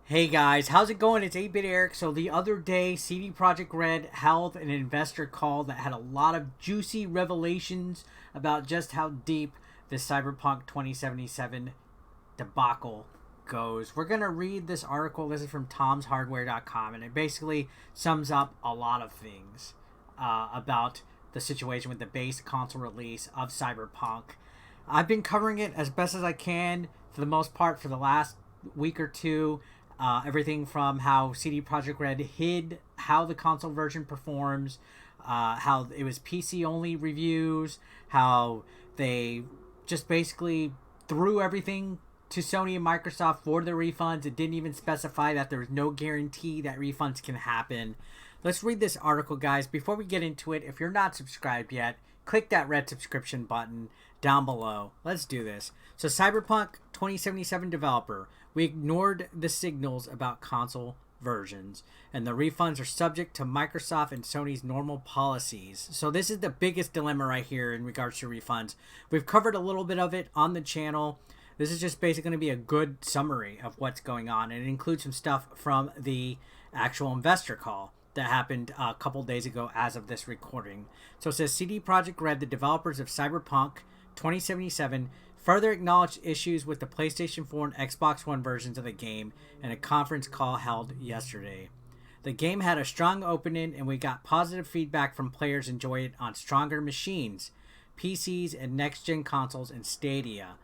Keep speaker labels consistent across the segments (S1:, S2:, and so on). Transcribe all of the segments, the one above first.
S1: Hey guys, how's it going? It's 8-Bit Eric. So the other day, CD Projekt Red held an investor call that had a lot of juicy revelations about just how deep the Cyberpunk 2077 debacle goes. We're going to read this article. This is from tomshardware.com, and it basically sums up a lot of things about the situation with the base console release of Cyberpunk. I've been covering it as best as I can for the most part for the last week or two. Everything from how CD Projekt Red hid how the console version performs, how it was PC only reviews, how they just basically threw everything to Sony and Microsoft for the refunds. It didn't even specify that there's no guarantee that refunds can happen. Let's read this article, guys. Before we get into it, if you're not subscribed yet, click that red subscription button down below. Let's do this. So Cyberpunk 2077 developer, we ignored the signals about console versions, and the refunds are subject to Microsoft and Sony's normal policies. So this is the biggest dilemma right here in regards to refunds. We've covered a little bit of it on the channel. This is just basically going to be a good summary of what's going on, and it includes some stuff from the actual investor call that happened a couple days ago as of this recording. So it says CD Projekt Red, the developers of Cyberpunk 2077, further acknowledged issues with the PlayStation 4 and Xbox One versions of the game in a conference call held yesterday. The game had a strong opening, and we got positive feedback from players enjoying it on stronger machines, PCs, and next-gen consoles and Stadia.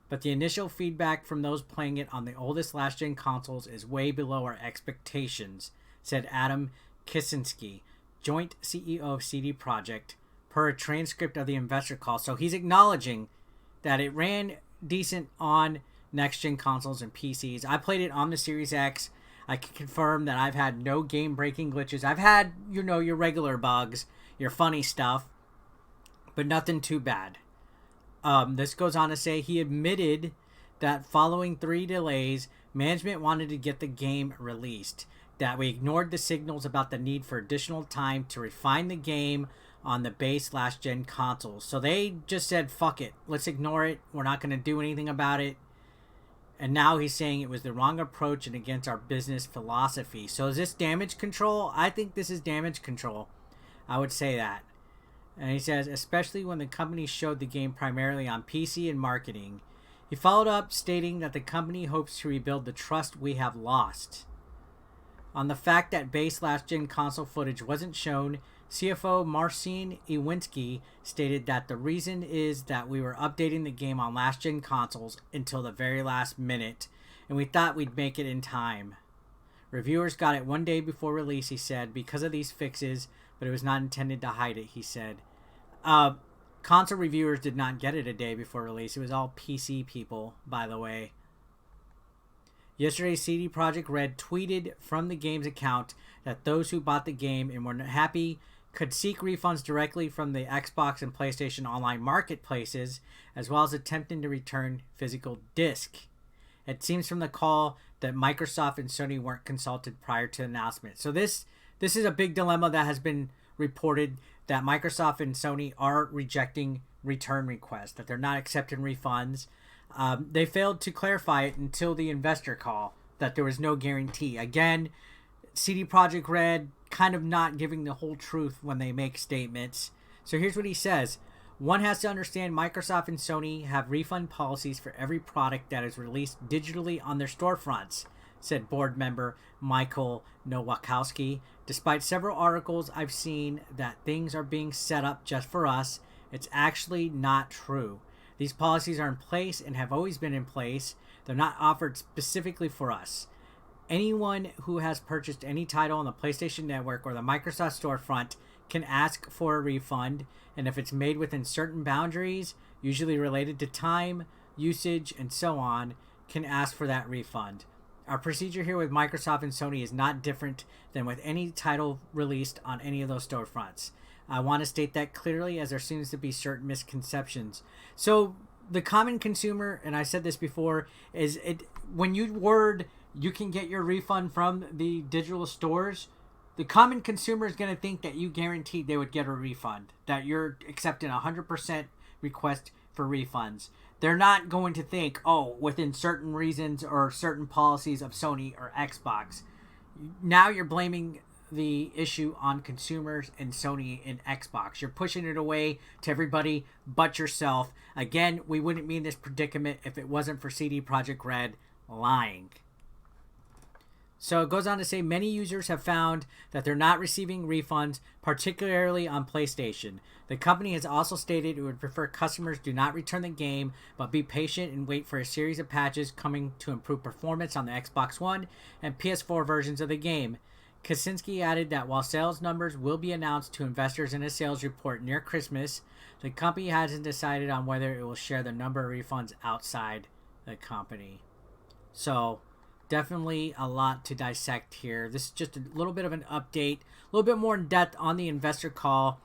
S1: But the initial feedback from those playing it on the oldest last-gen consoles is way below our expectations, said Adam Kicinski, joint CEO of CD Projekt, per a transcript of the investor call. So he's acknowledging that it ran decent on next-gen consoles and PCs. I played it on the Series X. I can confirm that I've had no game-breaking glitches. I've had, your regular bugs, your funny stuff, but nothing too bad. This goes on to say he admitted that following 3 delays, management wanted to get the game released, that we ignored the signals about the need for additional time to refine the game on the base last-gen consoles. So they just said, fuck it, let's ignore it, we're not going to do anything about it. And now he's saying it was the wrong approach and against our business philosophy. So is this damage control? I think this is damage control. I would say that. And he says, especially when the company showed the game primarily on PC and marketing. He followed up stating that the company hopes to rebuild the trust we have lost. On the fact that base last-gen console footage wasn't shown, CFO Marcin Iwinski stated that the reason is that we were updating the game on last-gen consoles until the very last minute, and we thought we'd make it in time. Reviewers got it 1 day before release, he said, because of these fixes, but it was not intended to hide it, he said. Console reviewers did not get it a day before release. It was all PC people, by the way. Yesterday, CD Projekt Red tweeted from the game's account that those who bought the game and were happy could seek refunds directly from the Xbox and PlayStation online marketplaces, as well as attempting to return physical disc. It seems from the call that Microsoft and Sony weren't consulted prior to the announcement. So this is a big dilemma that has been reported, that Microsoft and Sony are rejecting return requests, that they're not accepting refunds. They failed to clarify it until the investor call, that there was no guarantee. Again, CD Projekt Red kind of not giving the whole truth when they make statements. So here's what he says. One has to understand Microsoft and Sony have refund policies for every product that is released digitally on their storefronts, said board member Michael Nowakowski. Despite several articles I've seen that things are being set up just for us, it's actually not true. These policies are in place and have always been in place. They're not offered specifically for us. Anyone who has purchased any title on the PlayStation Network or the Microsoft storefront can ask for a refund, and if it's made within certain boundaries, usually related to time, usage, and so on, can ask for that refund. Our procedure here with Microsoft and Sony is not different than with any title released on any of those storefronts. I want to state that clearly, as there seems to be certain misconceptions. So the common consumer, and I said this before, is it when you can get your refund from the digital stores, the common consumer is going to think that you guaranteed they would get a refund, that you're accepting 100% request for refunds. they're not going to think, oh, within certain reasons or certain policies of Sony or Xbox. Now you're blaming the issue on consumers and Sony and Xbox. You're pushing it away to everybody but yourself. Again, we wouldn't be in this predicament if it wasn't for CD Projekt Red lying. So it goes on to say many users have found that they're not receiving refunds, particularly on PlayStation. The company has also stated it would prefer customers do not return the game, but be patient and wait for a series of patches coming to improve performance on the Xbox One and PS4 versions of the game. Kaczynski added that while sales numbers will be announced to investors in a sales report near Christmas, the company hasn't decided on whether it will share the number of refunds outside the company. So definitely a lot to dissect here. This is just a little bit of an update, a little bit more in depth on the investor call.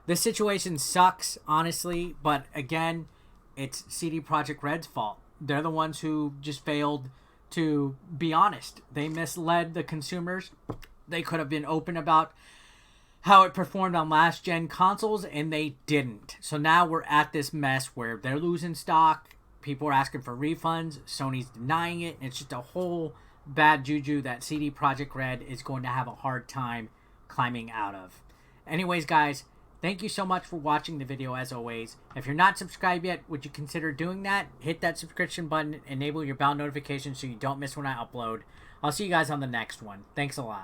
S1: This situation sucks, honestly, but again, it's CD Projekt Red's fault. They're the ones who just failed to be honest. They misled the consumers. They could have been open about how it performed on last-gen consoles, and they didn't. So now we're at this mess where they're losing stock. People are asking for refunds. Sony's denying it. It's just a whole bad juju that CD Projekt Red is going to have a hard time climbing out of. Anyways, guys, thank you so much for watching the video as always. If you're not subscribed yet, would you consider doing that? Hit that subscription button, enable your bell notifications so you don't miss when I upload. I'll see you guys on the next one. Thanks a lot.